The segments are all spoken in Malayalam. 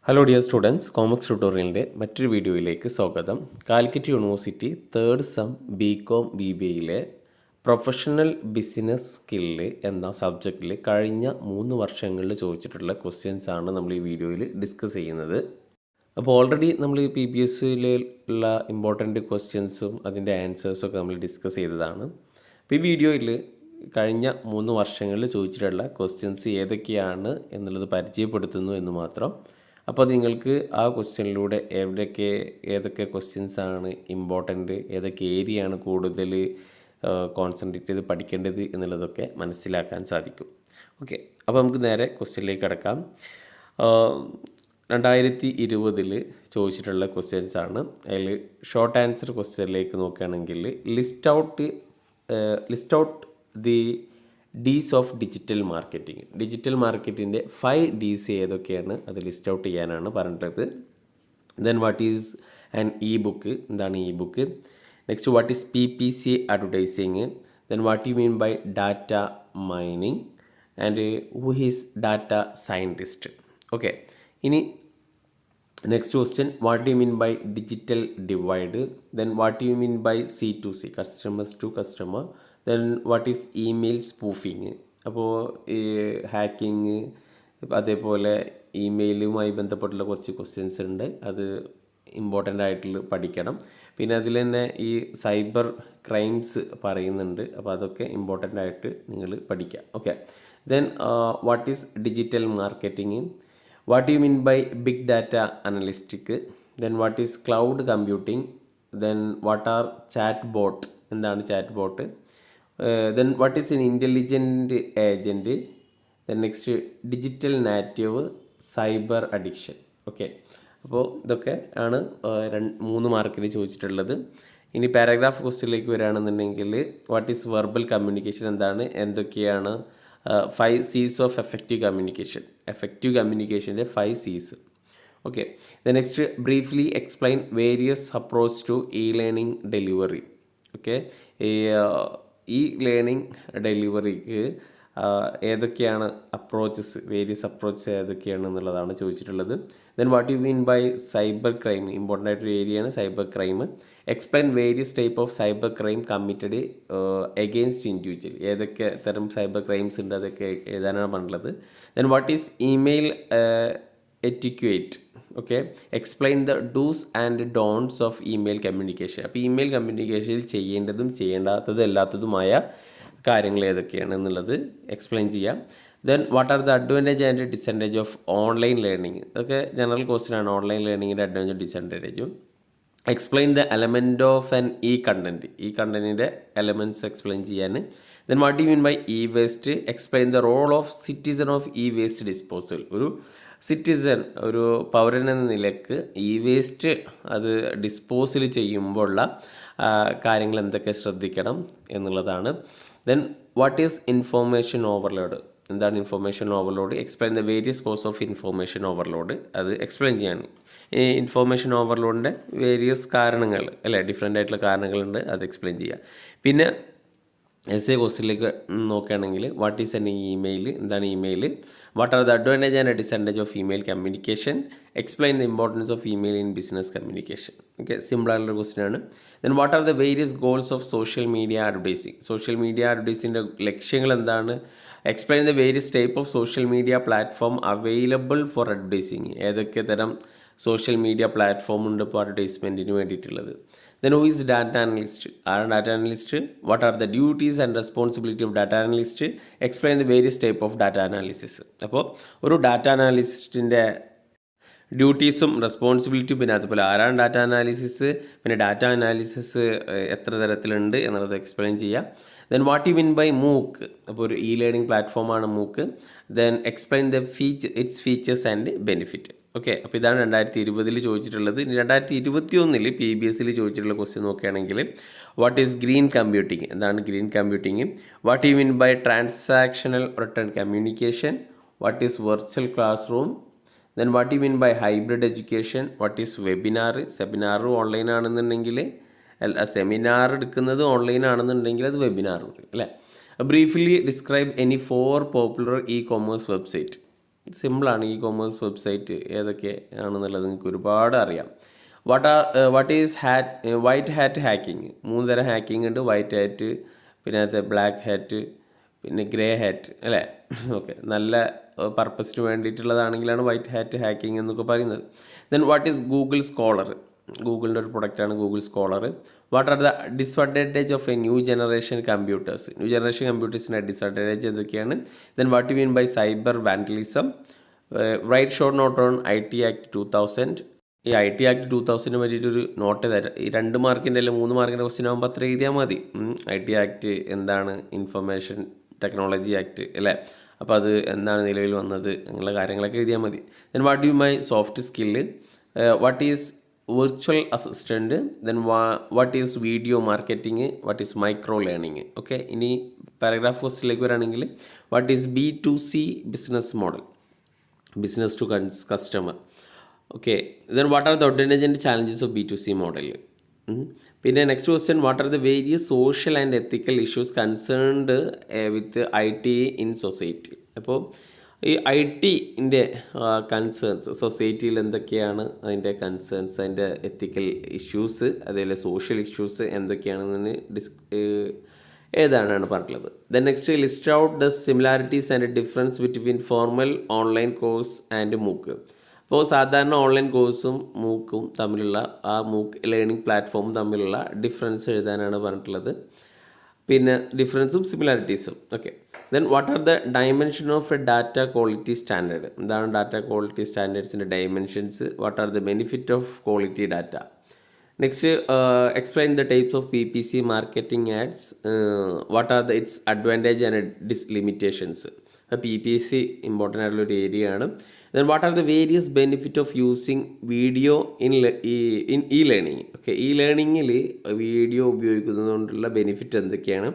ഹലോ ഡിയർ സ്റ്റുഡൻസ്, കോമക്സ് ട്യൂട്ടോറിയലിൻ്റെ മറ്റൊരു വീഡിയോയിലേക്ക് സ്വാഗതം. Calicut university third sem BCom BBAയിലെ പ്രൊഫഷണൽ ബിസിനസ് സ്കില്ല് എന്ന സബ്ജക്റ്റിൽ കഴിഞ്ഞ 3 വർഷങ്ങളിൽ ചോദിച്ചിട്ടുള്ള ക്വസ്റ്റ്യൻസ് ആണ് നമ്മൾ ഈ വീഡിയോയിൽ ഡിസ്കസ് ചെയ്യുന്നത്. അപ്പോൾ ഓൾറെഡി നമ്മൾ PBSയിലുള്ള ഇമ്പോർട്ടൻറ്റ് ക്വസ്റ്റ്യൻസും അതിൻ്റെ ആൻസേഴ്സും ഒക്കെ നമ്മൾ ഡിസ്കസ് ചെയ്തതാണ്. അപ്പോൾ ഈ വീഡിയോയിൽ കഴിഞ്ഞ 3 വർഷങ്ങളിൽ ചോദിച്ചിട്ടുള്ള ക്വസ്റ്റ്യൻസ് ഏതൊക്കെയാണ് എന്നുള്ളത് പരിചയപ്പെടുത്തുന്നു എന്ന് മാത്രം. അപ്പോൾ നിങ്ങൾക്ക് ആ ക്വസ്റ്റ്യനിലൂടെ ഏതൊക്കെ ക്വസ്റ്റ്യൻസ് ആണ് ഇമ്പോർട്ടൻ്റ്, ഏതൊക്കെ ഏരിയ ആണ് കൂടുതൽ കോൺസെൻട്രേറ്റ് ചെയ്ത് പഠിക്കേണ്ടത് എന്നുള്ളതൊക്കെ മനസ്സിലാക്കാൻ സാധിക്കും. ഓക്കെ, അപ്പോൾ നമുക്ക് നേരെ ക്വസ്റ്റ്യനിലേക്ക് കടക്കാം. 2020 ചോദിച്ചിട്ടുള്ള ക്വസ്റ്റ്യൻസ് ആണ്. അതിൽ ഷോർട്ട് ആൻസർ ക്വസ്റ്റ്യനിലേക്ക് നോക്കുകയാണെങ്കിൽ list out the Ds of digital marketing. Digital മാർക്കറ്റിൻ്റെ 5 Ds ഏതൊക്കെയാണ് അത് ലിസ്റ്റ് ഔട്ട് ചെയ്യാനാണ് പറഞ്ഞിട്ടുള്ളത്. Then what is an book, എന്താണ് book. Next what is PPC advertising. Then what you mean by data mining and who is data scientist. Okay, ഇനി next question, what you mean by digital divide. Then what you mean by C2C, customers to customer. Then what is email spoofing. അപ്പോൾ ഈ ഹാക്കിങ്, അതേപോലെ ഇമെയിലുമായി ബന്ധപ്പെട്ടുള്ള കുറച്ച് ക്വസ്റ്റ്യൻസ് ഉണ്ട്, അത് ഇമ്പോർട്ടൻ്റ് ആയിട്ടുള്ള പഠിക്കണം. പിന്നെ അതിൽ തന്നെ ഈ സൈബർ ക്രൈംസ് പറയുന്നുണ്ട്, അപ്പോൾ അതൊക്കെ ഇമ്പോർട്ടൻ്റ് ആയിട്ട് നിങ്ങൾ പഠിക്കുക. Okay, then what is digital marketing. What you mean by big data analytic. Then what is cloud computing. Then what are chatbot, എന്താണ് chatbot. Then what is an intelligent agent. Then next digital native, cyber addiction. Okay, അപ്പോൾ ഇതൊക്കെ ആണ് 3 മാർക്കിൽ ചോദിച്ചിട്ടുള്ളത്. ഇനി പാരഗ്രാഫ് ക്വസ്റ്റ്യനിലേക്ക് വരികയാണെന്നുണ്ടെങ്കിൽ വാട്ട് ഈസ് വെർബൽ കമ്മ്യൂണിക്കേഷൻ, എന്തൊക്കെയാണ് 5 Cs of effective communication. Effective കമ്മ്യൂണിക്കേഷൻ്റെ 5 Cs. Okay, the next briefly explain various approach to learning delivery. ഓക്കെ, ലേണിംഗ് ഡെലിവറിക്ക് ഏതൊക്കെയാണ് അപ്രോച്ചസ്, വേരിയസ് അപ്രോച്ചസ് ഏതൊക്കെയാണ് എന്നുള്ളതാണ് ചോദിച്ചിട്ടുള്ളത്. Then what you mean by cyber crime, important ആയിട്ടൊരു ഏരിയയാണ് cyber crime. Explain various type of cyber crime committed against individual. ഏതൊക്കെ തരം സൈബർ ക്രൈംസ് ഉണ്ട് അതൊക്കെ എഴുതാനാണ് പറഞ്ഞിട്ടുള്ളത്. Then what is email etiquette. Okay, explain the dos and don'ts of email communication. അപ്പോൾ ഇമെയിൽ കമ്മ്യൂണിക്കേഷനിൽ ചെയ്യേണ്ടതും ചെയ്യേണ്ടാത്തതും അല്ലാത്തതുമായ കാര്യങ്ങൾ ഏതൊക്കെയാണ് എന്നുള്ളത് എക്സ്പ്ലെയിൻ ചെയ്യാം. Then what are the advantage and disadvantage of online learning. ഇതൊക്കെ ജനറൽ ക്വസ്റ്റ്യൻ ആണ്, ഓൺലൈൻ ലേണിങ്ങിൻ്റെ അഡ്വാൻറ്റേജും ഡിസഡ്വാൻറ്റേജും. Explain the element of an content. കണ്ടൻറ്റിൻ്റെ എലമെൻറ്റ്സ് എക്സ്പ്ലെയിൻ ചെയ്യാൻ. Then what you mean by waste. Explain the role of citizen of waste disposal. ഒരു സിറ്റിസൺ, ഒരു പൗരൻ എന്ന നിലക്ക് വേസ്റ്റ് അത് ഡിസ്പോസൽ ചെയ്യുമ്പോഴുള്ള കാര്യങ്ങൾ എന്തൊക്കെ ശ്രദ്ധിക്കണം എന്നുള്ളതാണ്. Then what is information overload. എന്താണ് information overload. Explain the various cause of information overload. അത് എക്സ്പ്ലെയിൻ ചെയ്യാണ്. ഈ ഇൻഫോർമേഷൻ ഓവർലോഡിൻ്റെ വേരിയസ് കാരണങ്ങൾ അല്ലേ, ഡിഫറെൻ്റ് ആയിട്ടുള്ള കാരണങ്ങളുണ്ട്, അത് എക്സ്പ്ലെയിൻ ചെയ്യുക. പിന്നെ എസ് എ ക്വസ്റ്റ്യനിലേക്ക് നോക്കുകയാണെങ്കിൽ വാട്ട് ഈസ് എൻ ഇമെയിൽ, എന്താണ് email. What are the advantage and disadvantage of email communication. Explain the importance of email in business communication. Okay, simple ആയിട്ടുള്ള ക്വസ്റ്റ്യൻ ആണ്. Then what are the various goals of social media advertising. Social media അഡ്വർടൈസിങ്ങിൻ്റെ ലക്ഷ്യങ്ങൾ എന്താണ്. Explain the various type of social media platform available for advertising. ഏതൊക്കെ തരം സോഷ്യൽ മീഡിയ പ്ലാറ്റ്ഫോം ഉണ്ട് ഇപ്പോൾ അഡ്വർടൈസ്മെൻറ്റിന് വേണ്ടിയിട്ടുള്ളത്. Then who is data analyst? Are data analyst? What are the duties and responsibility of data analyst? Explain the various type of data analysis. അപ്പോൾ ഒരു ഡാറ്റ അനാലിസ്റ്റിൻ്റെ ഡ്യൂട്ടീസും റെസ്പോൺസിബിലിറ്റിയും, പിന്നെ അതുപോലെ ആരാണ് ഡാറ്റ അനാലിസിസ്, പിന്നെ ഡാറ്റ അനാലിസിസ് എത്ര തരത്തിലുണ്ട് എന്നുള്ളത് എക്സ്പ്ലെയിൻ ചെയ്യുക. Then what you mean by MOOC. അപ്പോൾ ഒരു ലേണിംഗ് പ്ലാറ്റ്ഫോമാണ് MOOC. Then explain the its features and benefit. Okay, അപ്പോൾ ഇതാണ് 2020 ചോദിച്ചിട്ടുള്ളത്. 2021 PBSയിൽ ചോദിച്ചിട്ടുള്ള ക്വസ്റ്റ്യൻ നോക്കുകയാണെങ്കിൽ വാട്ട് ഈസ് ഗ്രീൻ കമ്പ്യൂട്ടിങ്, എന്താണ് green computing. What you mean by transactional return communication. What is virtual classroom. Then what you mean by hybrid education. What is webinar. Seminar online ആണെന്നുണ്ടെങ്കിൽ, സെമിനാർ എടുക്കുന്നത് ഓൺലൈൻ ആണെന്നുണ്ടെങ്കിൽ അത് വെബിനാർ പറയും അല്ലേ. Briefly describe any 4 popular ecommerce website. സിമ്പിളാണ്. ഇ കൊമേഴ്സ് വെബ്സൈറ്റ് ഏതൊക്കെ ആണെന്നുള്ളത് നിങ്ങൾക്ക് ഒരുപാട് അറിയാം. What is white hat hacking? 3 തരം ഹാക്കിംഗ് ഉണ്ട്. വൈറ്റ് ഹാറ്റ്, പിന്നെ അത് ബ്ലാക്ക് ഹാറ്റ്, പിന്നെ ഗ്രേ ഹാറ്റ് അല്ലേ? ഓക്കെ, നല്ല പർപ്പസിന് വേണ്ടിയിട്ടുള്ളതാണെങ്കിലാണ് വൈറ്റ് ഹാറ്റ് ഹാക്കിംഗ് എന്നൊക്കെ പറയുന്നത്. Then what is Google Scholar? ഗൂഗിളിൻ്റെ ഒരു പ്രൊഡക്റ്റാണ് Google Scholar. What are the disadvantage of a new generation computers? New generation കമ്പ്യൂട്ടേഴ്സിൻ്റെ ഡിസ്അഡ്വാൻറ്റേജ് എന്തൊക്കെയാണ്? Then what you mean by cyber vandalism? Write short note on IT Act 2000. ഈ IT Act 2000 പറ്റിയിട്ടൊരു നോട്ട് തരാം. ഈ 2 മാർക്കിൻ്റെ അല്ലെങ്കിൽ 3 മാർക്കിൻ്റെ ക്വസ്റ്റ്യൻ ആകുമ്പോൾ അത്ര എഴുതിയാൽ മതി. IT Act എന്താണ്? ഇൻഫർമേഷൻ ടെക്നോളജി ആക്ട് അല്ലേ? അപ്പോൾ അത് എന്താണ് നിലവിൽ വന്നത് അങ്ങനെയുള്ള കാര്യങ്ങളൊക്കെ എഴുതിയാൽ മതി. Then what you my soft skill? What is virtual assistant? Then what is video marketing? What is microlearning? Okay, ഇനി പാരഗ്രാഫ് ഫസ്റ്റിലേക്ക് വരികയാണെങ്കിൽ what is B2C business model? Business to customer. Okay, then what are the advantage and challenges of B2C model? പിന്നെ next question, what are the various social and ethical issues concerned with IT in society? അപ്പോൾ ഈ IT-ൻ്റെ കൺസേൺസ് സൊസൈറ്റിയിൽ എന്തൊക്കെയാണ് അതിൻ്റെ കൺസേൺസ്, അതിൻ്റെ എത്തിക്കൽ ഇഷ്യൂസ്, അതേപോലെ സോഷ്യൽ ഇഷ്യൂസ് എന്തൊക്കെയാണെന്ന് ഏതാണെന്നാണ് പറഞ്ഞിട്ടുള്ളത്. Then next, list out the similarities and difference between formal online course and മൂക്ക്. അപ്പോൾ സാധാരണ ഓൺലൈൻ കോഴ്സും മൂക്കും തമ്മിലുള്ള മൂക്ക് ലേണിംഗ് പ്ലാറ്റ്ഫോമും തമ്മിലുള്ള ഡിഫറൻസ് എഴുതാനാണ് പറഞ്ഞിട്ടുള്ളത്. പിന്നെ ഡിഫറൻസും സിമിലാരിറ്റീസും. Okay, then what are the dimension of a data quality standard? എന്താണ് ഡാറ്റ ക്വാളിറ്റി സ്റ്റാൻഡേർഡ്സിൻ്റെ dimensions? What are the benefit of quality data? Next, explain the types of PPC marketing ads. What are the its advantage and limitations? PPC important ആയിട്ടുള്ളൊരു ഏരിയ ആണ്. Then what are the various benefit of using video in learning? Okay, ലേണിങ്ങിൽ വീഡിയോ ഉപയോഗിക്കുന്നത് കൊണ്ടുള്ള ബെനിഫിറ്റ് എന്തൊക്കെയാണ്?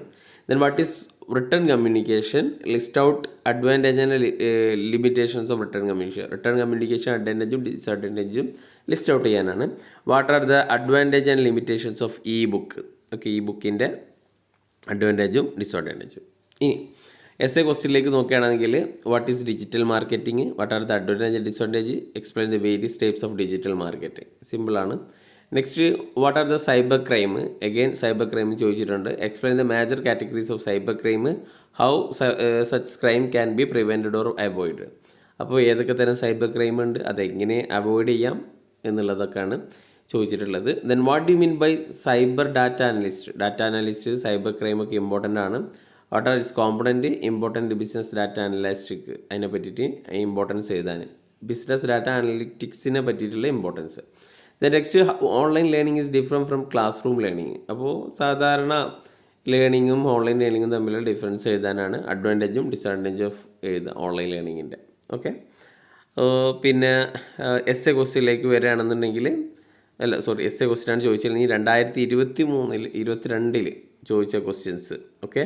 Then what is written communication? List out advantage and limitations of written communication. Written communication അഡ്വാൻറ്റേജും ഡിസ്അഡ്വാൻറ്റേജും ലിസ്റ്റ് ഔട്ട് ചെയ്യാനാണ്. What are the advantage and limitations of book? Okay, ബുക്കിൻ്റെ അഡ്വാൻറ്റേജും ഡിസ്അഡ്വാൻറ്റേജും. ഇനി എസ് എ ക്വസ്റ്റ്യനിലേക്ക് നോക്കുകയാണെങ്കിൽ what is digital marketing? What are the advantage and disadvantage? Explain the various types of digital marketing. സിമ്പിളാണ്. Next, what are the cyber crime? Again cyber crime ചോദിച്ചിട്ടുണ്ട്. Explain the major categories of cyber crime. How such crime can be prevented or avoid? അപ്പോൾ ഏതൊക്കെ തരം സൈബർ ക്രൈം ഉണ്ട്, അതെങ്ങനെ അവോയ്ഡ് ചെയ്യാം എന്നുള്ളതൊക്കെയാണ് ചോദിച്ചിട്ടുള്ളത്. Then what do mean by cyber data analyst? Data analyst cyber crime ഒക്കെ ഇമ്പോർട്ടൻ്റ് ആണ്. What are its component? Important business data analytic. അതിനെ പറ്റിയിട്ട് ഇമ്പോർട്ടൻസ് എഴുതാൻ. ബിസിനസ് ഡാറ്റ അനലിറ്റിക്സിനെ പറ്റിയിട്ടുള്ള importance. The next, online learning is different from class learning. അപ്പോൾ സാധാരണ ലേണിങ്ങും ഓൺലൈൻ ലേണിങ്ങും തമ്മിലുള്ള ഡിഫറൻസ് എഴുതാനാണ്. അഡ്വാൻറ്റേജും ഡിസ്അഡ്വാൻറ്റേജും ഓഫ് എഴുതുക ഓൺലൈൻ ലേണിങ്ങിൻ്റെ. ഓക്കെ, പിന്നെ എസ് എ ക്വസ്റ്റ്യനിലേക്ക് വരികയാണെന്നുണ്ടെങ്കിൽ എസ് എ ക്വസ്റ്റ്യനാണ് ചോദിച്ചിരുന്നെങ്കിൽ 2023 22 ചോദിച്ച ക്വസ്റ്റ്യൻസ്. ഓക്കെ,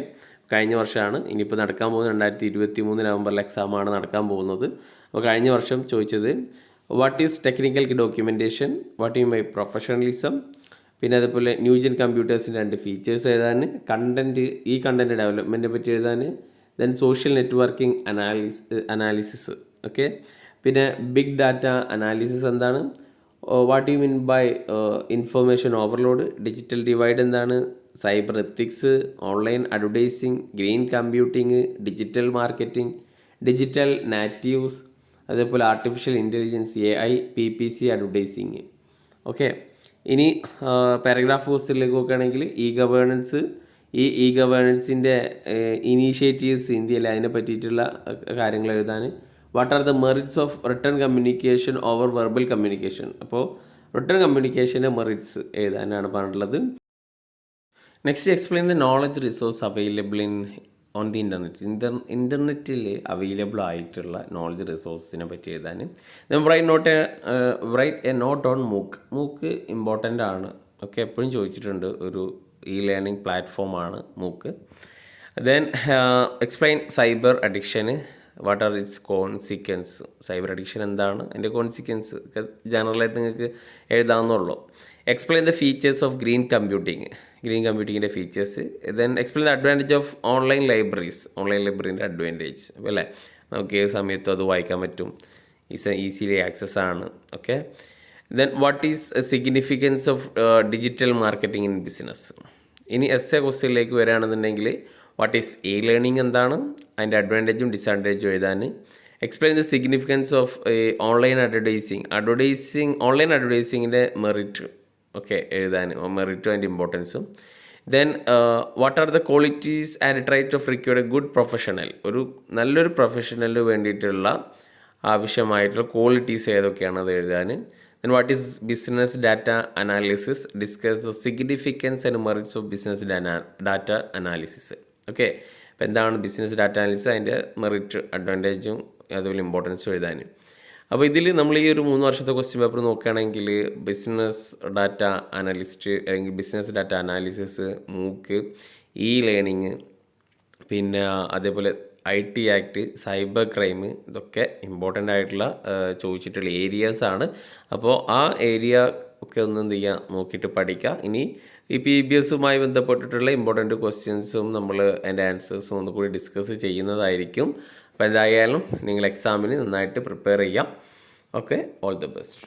കഴിഞ്ഞ വർഷമാണ്. ഇനിയിപ്പോൾ നടക്കാൻ പോകുന്നത് 2023 നവംബറിൽ എക്സാമാണ് നടക്കാൻ പോകുന്നത്. അപ്പോൾ കഴിഞ്ഞ വർഷം ചോദിച്ചത് what is technical documentation? What you my professionalism? പിന്നെ അതേപോലെ ന്യൂജൻ കമ്പ്യൂട്ടേഴ്സിൻ്റെ 2 ഫീച്ചേഴ്സ് എഴുതാൻ. കണ്ടൻറ്റ് ഡെവലപ്മെൻറ്റിനെ പറ്റി എഴുതാൻ. Then social networking analysis. Okay, പിന്നെ ബിഗ് ഡാറ്റ അനാലിസിസ് എന്താണ്? What you mean by information overload? Digital divide എന്താണ്? Cyber ethics, online advertising, green computing, digital marketing, digital natives, അതേപോലെ artificial intelligence, AI, PPC advertising. Okay, ഇനി പാരഗ്രാഫ് ക്വസ്റ്റ്യനിലേക്ക് നോക്കുകയാണെങ്കിൽ ഗവേണൻസ്. ഗവേണൻസിൻ്റെ ഇനീഷ്യേറ്റീവ്സ് ഇന്ത്യയിൽ അതിനെ പറ്റിയിട്ടുള്ള കാര്യങ്ങൾ എഴുതാൻ. What are the merits of written communication over verbal communication? അപ്പോൾ റിട്ടേൺ കമ്മ്യൂണിക്കേഷൻ്റെ മെറിറ്റ്സ് എഴുതാനാണ് പറഞ്ഞിട്ടുള്ളത്. Next, explain the knowledge resource available on the internet. ഇൻ്റർനെറ്റിൽ അവൈലബിൾ ആയിട്ടുള്ള നോളജ് റിസോഴ്സിനെ പറ്റി എഴുതാൻ. Write a note on MOOC important ആണ്. ഓക്കെ, എപ്പോഴും ചോദിച്ചിട്ടുണ്ട്. ഒരു ലേണിംഗ് പ്ലാറ്റ്ഫോമാണ് മൂക്ക്. ദെൻ എക്സ്പ്ലെയിൻ സൈബർ അഡിക്ഷന്. What are its consequence? Cyber addiction എന്താണ്, അതിൻ്റെ കോൺസിക്വൻസ് ഒക്കെ ജനറലായിട്ട് നിങ്ങൾക്ക് എഴുതാവുന്നുള്ളൂ. Explain the features of green കമ്പ്യൂട്ടിങ്ങിൻ്റെ features. Then explain the advantage of online libraries. Online ലൈബ്രറീൻ്റെ അഡ്വാൻറ്റേജ് അല്ലേ? നമുക്ക് ഏത് സമയത്തും അത് വായിക്കാൻ പറ്റും. ഈസിലി ആക്സസ് ആണ്. Okay, then what is significance of digital marketing in business. ഇനി എസ്എ ക്വസ്റ്റ്യനിലേക്ക് വരികയാണെന്നുണ്ടെങ്കിൽ വാട്ട് ഈസ് ലേണിംഗ് എന്താണ്, അതിൻ്റെ അഡ്വാൻറ്റേജും ഡിസഡ്വാൻറ്റേജും എഴുതാൻ. Explain the significance of online online അഡ്വർടൈസിങ്ങിൻ്റെ മെറിറ്റ് ഒക്കെ എഴുതാൻ, മെറിറ്റും അതിൻ്റെ ഇമ്പോർട്ടൻസും. Then what are the qualities and trait of required a good professional. ഒരു നല്ലൊരു പ്രൊഫഷണലിന് വേണ്ടിയിട്ടുള്ള ആവശ്യമായിട്ടുള്ള ക്വാളിറ്റീസ് ഏതൊക്കെയാണ് അത് എഴുതാൻ. Then what is business data analysis, discuss the significance and merits of business data analysis. Okay, അപ്പോൾ എന്താണ് ബിസിനസ് ഡാറ്റ അനാലിസിസ്, അതിൻ്റെ മെറിറ്റ് അഡ്വാൻറ്റേജും അതുപോലെ ഇമ്പോർട്ടൻസും എഴുതാൻ. അപ്പോൾ ഇതിൽ നമ്മൾ ഈ ഒരു 3 വർഷത്തെ ക്വസ്റ്റ്യൻ പേപ്പർ നോക്കുകയാണെങ്കിൽ ബിസിനസ് ഡാറ്റ അനലിസ്റ്റ് അല്ലെങ്കിൽ ബിസിനസ് ഡാറ്റ അനാലിസിസ്, മൂക്ക്, ലേണിംഗ്, പിന്നെ അതേപോലെ IT ആക്ട്, സൈബർ ക്രൈം, ഇതൊക്കെ ഇമ്പോർട്ടൻ്റ് ആയിട്ടുള്ള ചോദിച്ചിട്ടുള്ള ഏരിയാസാണ്. അപ്പോൾ ആ ഏരിയ ഒക്കെ ഒന്ന് എന്ത് ചെയ്യുക, നോക്കിയിട്ട് പഠിക്കുക. ഇനി ഈ PBSുമായി ബന്ധപ്പെട്ടിട്ടുള്ള ഇമ്പോർട്ടൻ്റ് ക്വസ്റ്റ്യൻസും നമ്മൾ അതിൻ്റെ ആൻസേഴ്സും ഒന്നുകൂടി ഡിസ്കസ് ചെയ്യുന്നതായിരിക്കും. അപ്പോൾ എന്തായാലും നിങ്ങൾ എക്സാമിന് നന്നായിട്ട് പ്രിപ്പയർ ചെയ്യാം. Okay, all the best.